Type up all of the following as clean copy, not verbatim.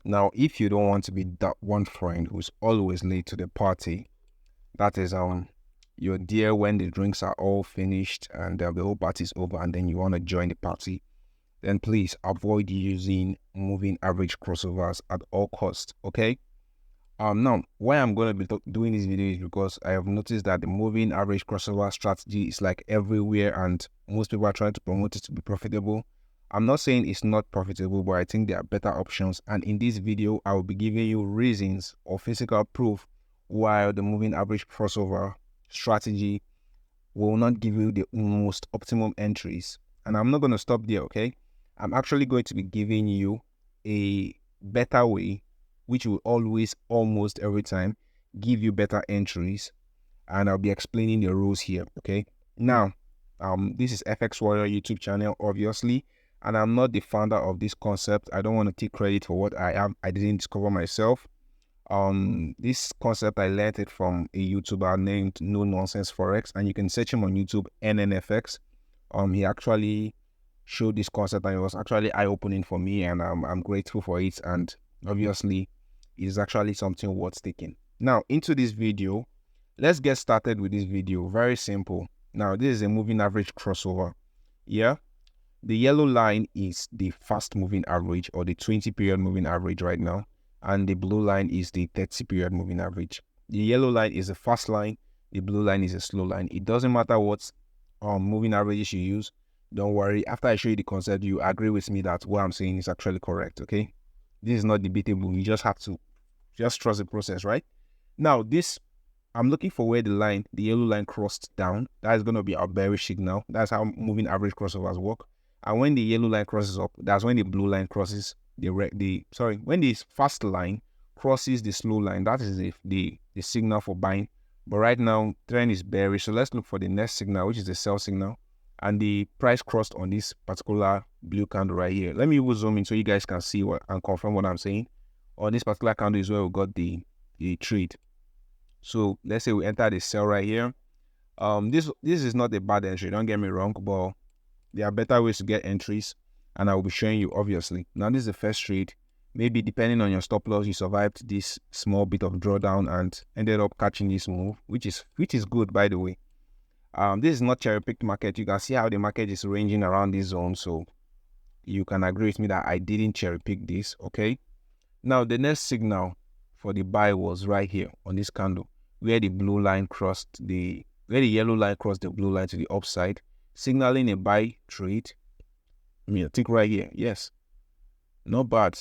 Now, if you don't want to be that one friend who's always late to the party, that is you're there when the drinks are all finished and the whole party's over, and then you want to join the party, then please avoid using moving average crossovers at all costs. Okay. Now, why I'm going to be doing this video is because I have noticed that the moving average crossover strategy is like everywhere, and most people are trying to promote it to be profitable. I'm not saying it's not profitable, but I think there are better options. And in this video, I will be giving you reasons or physical proof why the moving average crossover strategy will not give you the most optimum entries. And I'm not going to stop there, okay? I'm actually going to be giving you a better way, which will always, almost every time, give you better entries. And I'll be explaining the rules here, okay? Now, this is FX Warrior YouTube channel, obviously, and I'm not the founder of this concept. I don't want to take credit for what I am. I didn't discover myself. This concept, I learned it from a YouTuber named No Nonsense Forex, and you can search him on YouTube, NNFX. He actually showed this concept, and it was actually eye-opening for me, and I'm grateful for it. And obviously, it is actually something worth taking. Now, into this video, let's get started with this video. Very simple. Now, this is a moving average crossover. Yeah, the yellow line is the fast moving average, or the 20-period moving average right now, and the blue line is the 30-period moving average. The yellow line is a fast line, the blue line is a slow line. It doesn't matter what moving averages you use. Don't worry, after I show you the concept, you agree with me that what I'm saying is actually correct. Okay, this is not debatable. You just have to trust the process, right? Now, this, I'm looking for where the yellow line crossed down. That is going to be our bearish signal. That's how moving average crossovers work. And when the yellow line crosses up, that's when the blue line crosses when the fast line crosses the slow line. That is the signal for buying. But right now, trend is bearish. So let's look for the next signal, which is the sell signal. And the price crossed on this particular blue candle right here. Let me even zoom in so you guys can see what and confirm what I'm saying. On this particular candle is where we got the trade. So let's say we enter the sell right here. This is not a bad entry, don't get me wrong, but there are better ways to get entries, and I will be showing you, obviously. Now, this is the first trade. Maybe depending on your stop loss, you survived this small bit of drawdown and ended up catching this move, which is good, by the way. This is not cherry-picked market. You can see how the market is ranging around this zone, so you can agree with me that I didn't cherry-pick this, okay? Now, the next signal for the buy was right here on this candle, where the yellow line crossed the blue line to the upside, signaling a buy trade. I think right here, yes, not bad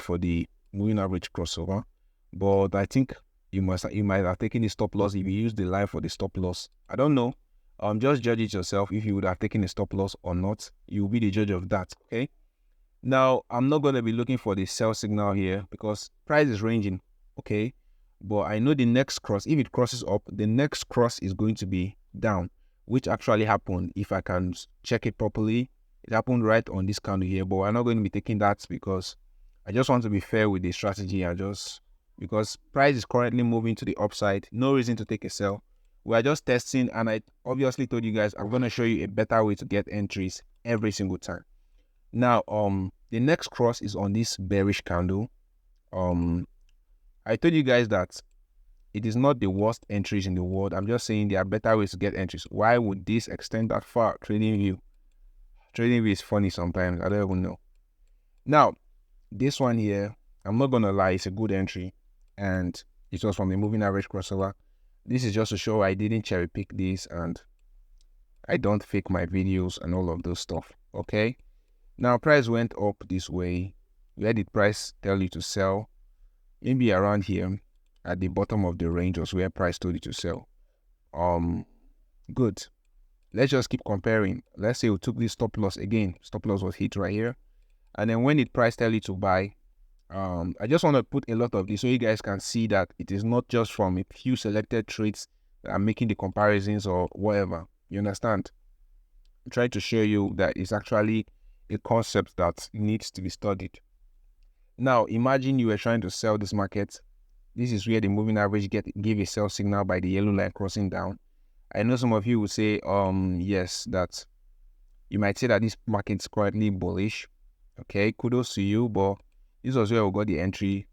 for the moving average crossover, but I think you might have taken the stop loss if you use the line for the stop loss. I don't know. Just judge it yourself if you would have taken a stop loss or not. You will be the judge of that. Okay. Now, I'm not going to be looking for the sell signal here because price is ranging. Okay, but I know the next cross, if it crosses up, the next cross is going to be down, which actually happened. If I can check it properly, it happened right on this candle here, but we're not going to be taking that because I just want to be fair with the strategy. Because price is currently moving to the upside, no reason to take a sell. We are just testing, and I obviously told you guys I'm going to show you a better way to get entries every single time. Now, the next cross is on this bearish candle. I told you guys that it is not the worst entries in the world. I'm just saying there are better ways to get entries. Why would this extend that far? Trading view is funny sometimes. I don't even know. Now, this one here, I'm not gonna lie, it's a good entry, and it was from the moving average crossover. This is just to show I didn't cherry pick this, and I don't fake my videos and all of those stuff. Okay. Now, price went up this way. Where did price tell you to sell? Maybe around here at the bottom of the range was where price told you to sell. Good. Let's just keep comparing. Let's say we took this stop loss again. Stop loss was hit right here. And then when did price tell you to buy? I just want to put a lot of this so you guys can see that it is not just from a few selected trades that I'm making the comparisons or whatever. You understand? I'm trying to show you that it's actually a concept that needs to be studied. Now, imagine you were trying to sell this market. This is where the moving average give a sell signal by the yellow line crossing down. I know some of you will say, yes, that you might say that this market is currently bullish. Okay, kudos to you, but This was where we got the entry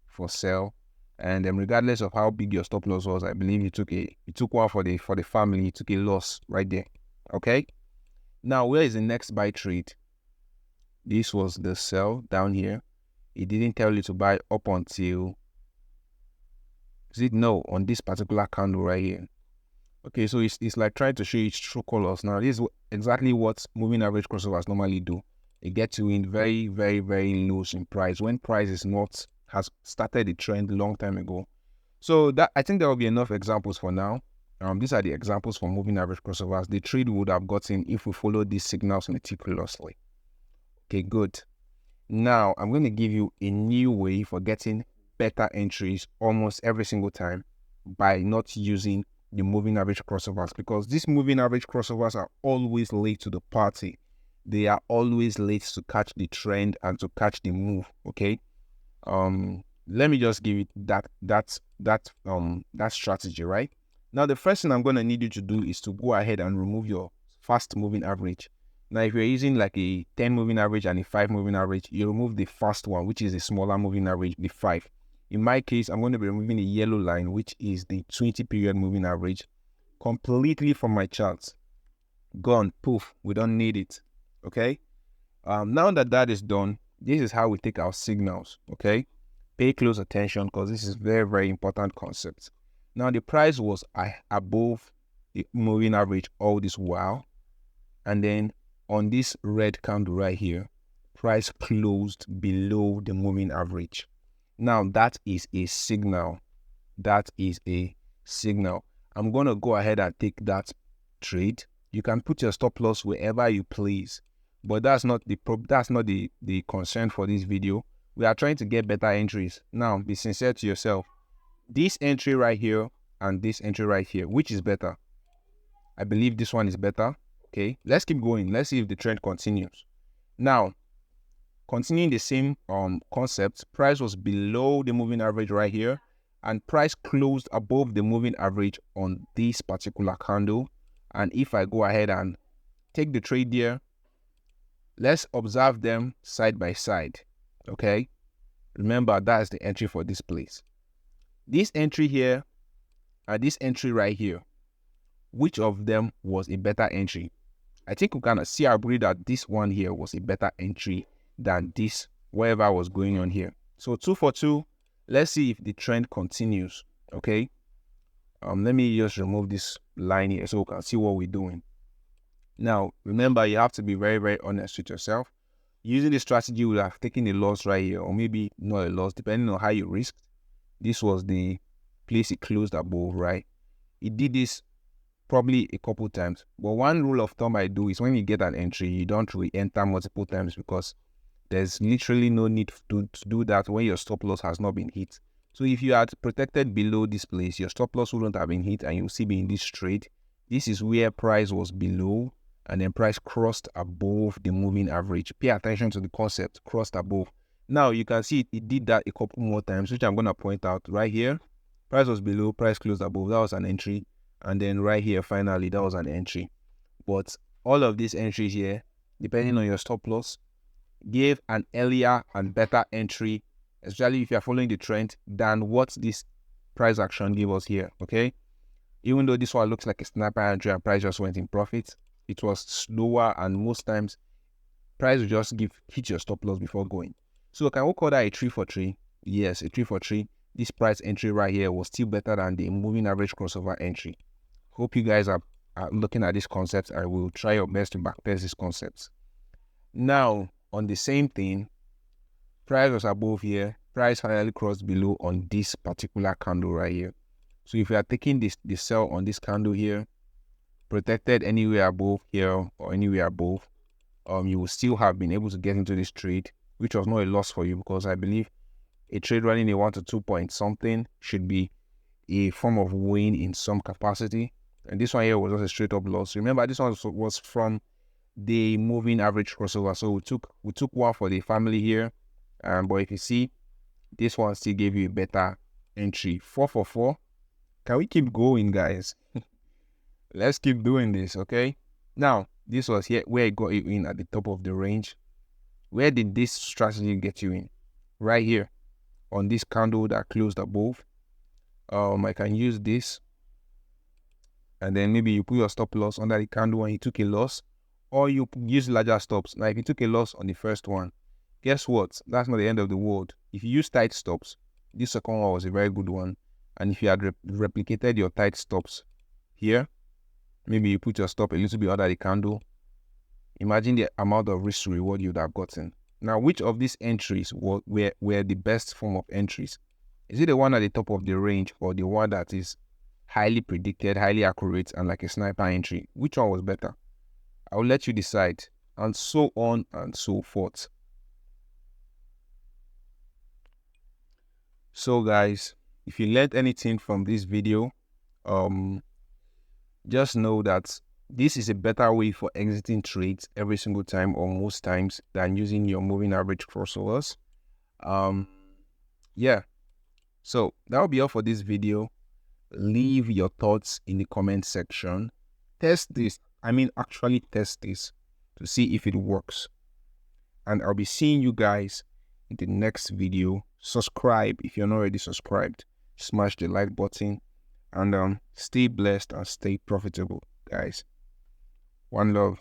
for sell. And regardless of how big your stop loss was, I believe you took one for the family. You took a loss right there. Okay. Now, where is the next buy trade? This was the sell down here. It didn't tell you to buy up until, on this particular candle right here. Okay, so it's like trying to show you its true colors. Now, this is exactly what moving average crossovers normally do. It gets you in very, very, very low in price when price has started the trend a long time ago. So that, I think there will be enough examples for now. These are the examples for moving average crossovers. The trade would have gotten if we follow these signals meticulously. Okay, good. Now, I'm going to give you a new way for getting better entries almost every single time by not using the moving average crossovers, because these moving average crossovers are always late to the party. They are always late to catch the trend and to catch the move. Okay. Let me just give it that strategy, right? Now, the first thing I'm going to need you to do is to go ahead and remove your fast moving average. Now, if you're using like a 10 moving average and a 5 moving average, you remove the fast one, which is a smaller moving average, the 5. In my case, I'm going to be removing the yellow line, which is the 20 period moving average, completely from my charts. Gone, poof, we don't need it. Okay. Now that is done, this is how we take our signals. Okay. Pay close attention, because this is very, very important concept. Now, the price was above the moving average all this while, and then on this red candle right here, price closed below the moving average. Now, that is a signal. That is a signal. I'm going to go ahead and take that trade. You can put your stop loss wherever you please, but that's not the concern for this video. We are trying to get better entries. Now, be sincere to yourself. This entry right here and this entry right here, which is better? I believe this one is better. Okay, let's keep going. Let's see if the trend continues. Now, continuing the same concept, price was below the moving average right here, and price closed above the moving average on this particular candle. And if I go ahead and take the trade here, let's observe them side by side. Okay, remember, that is the entry for this place. This entry here and this entry right here, which of them was a better entry? I think we can agree that this one here was a better entry than this, whatever was going on here. So 2 for 2. Let's see if the trend continues. Okay. Let me just remove this line here so we can see what we're doing. Now, remember, you have to be very, very honest with yourself. Using the strategy, you would have taken a loss right here, or maybe not a loss, depending on how you risked. This was the place it closed above, right? It did this probably a couple times, but one rule of thumb I do is when you get an entry, you don't re-enter multiple times, because there's literally no need to do that when your stop loss has not been hit. So if you had protected below this place, your stop loss wouldn't have been hit, and you'll see be in this trade. This is where price was below, and then price crossed above the moving average. Pay attention to the concept, crossed above. Now you can see it did that a couple more times, which I'm going to point out right here. Price was below, price closed above. That was an entry. And then right here, finally, that was an entry. But all of these entries here, depending on your stop loss, gave an earlier and better entry, especially if you're following the trend, than what this price action gave us here. Okay. Even though this one looks like a sniper entry and price just went in profit, it was slower, and most times price will just hit your stop loss before going. So can we call that a 3 for 3? Yes, a 3 for 3. This price entry right here was still better than the moving average crossover entry. Hope you guys are looking at this concept. I will try your best to backtest these concepts. Now, on the same thing, price was above here. Price finally crossed below on this particular candle right here. So if you are taking the sell on this candle here, protected anywhere above here or anywhere above, you will still have been able to get into this trade, which was not a loss for you, because I believe a trade running a 1 to 2 point something should be a form of win in some capacity. And this one here was just a straight up loss. Remember, this one was from the moving average crossover. So we took one for the family here. But if you see, this one still gave you a better entry. 4 for 4. Can we keep going, guys? Let's keep doing this, okay? Now, this was here where it got you in at the top of the range. Where did this strategy get you in? right here on this candle that closed above. I can use this, and then maybe you put your stop loss under the candle and you took a loss, or you use larger stops. Now, if you took a loss on the first one, guess what? That's not the end of the world. If you use tight stops, this second one was a very good one. And if you had replicated your tight stops here, maybe you put your stop a little bit under the candle, imagine the amount of risk to reward you would have gotten. Now, which of these entries were the best form of entries? Is it the one at the top of the range, or the one that is highly predicted, highly accurate, and like a sniper entry? Which one was better? I'll let you decide, and so on and so forth. So guys, if you learned anything from this video, just know that this is a better way for exiting trades every single time or most times than using your moving average crossovers. Yeah, so that will be all for this video. Leave your thoughts in the comment section. Test this, actually test this to see if it works. And I'll be seeing you guys in the next video. Subscribe if you're not already subscribed. Smash the like button, and stay blessed and stay profitable, guys. One love.